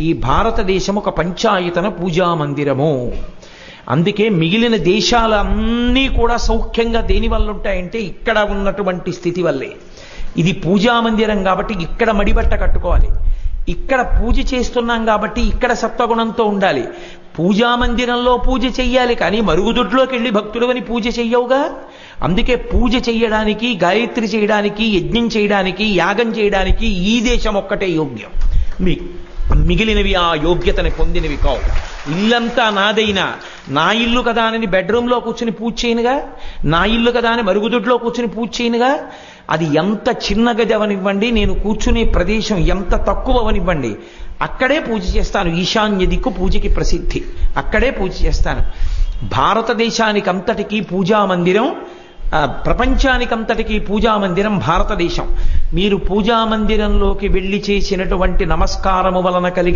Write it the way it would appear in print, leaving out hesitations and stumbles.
ఈ భారతదేశం ఒక పంచాయతన పూజా మందిరము. అందుకే మిగిలిన దేశాలన్నీ కూడా సౌఖ్యంగా దేని వల్ల ఉంటాయంటే ఇక్కడ ఉన్నటువంటి స్థితి వల్లే. ఇది పూజా మందిరం కాబట్టి ఇక్కడ మడిబట్ట కట్టుకోవాలి, ఇక్కడ పూజ చేస్తున్నాం కాబట్టి ఇక్కడ సత్వగుణంతో ఉండాలి. పూజా మందిరంలో పూజ చెయ్యాలి కానీ మరుగుదొడ్లోకి వెళ్ళి భక్తులు అని పూజ చెయ్యవుగా. అందుకే పూజ చెయ్యడానికి, గాయత్రి చేయడానికి, యజ్ఞం చేయడానికి, యాగం చేయడానికి ఈ దేశం ఒక్కటే యోగ్యం. మిగిలినవి ఆ యోగ్యతని పొందినవి కావు. ఇల్లంతా నాదైనా నా ఇల్లు కదా అని బెడ్రూమ్లో కూర్చుని పూజ చేయనుగా, నా ఇల్లు కదా అని మరుగుదొడ్లో కూర్చుని పూజ చేయనుగా. అది ఎంత చిన్న గది అవనివ్వండి, నేను కూర్చునే ప్రదేశం ఎంత తక్కువ అవనివ్వండి, అక్కడే పూజ చేస్తాను. ఈశాన్య దిక్కు పూజకి ప్రసిద్ధి, అక్కడే పూజ చేస్తాను. భారతదేశానికి అంతటికీ పూజా మందిరం, ప్రపంచానికంతటికీ పూజా మందిరం భారతదేశం. మీరు పూజా మందిరంలోకి వెళ్ళి చేసినటువంటి నమస్కారము వలన కలిగి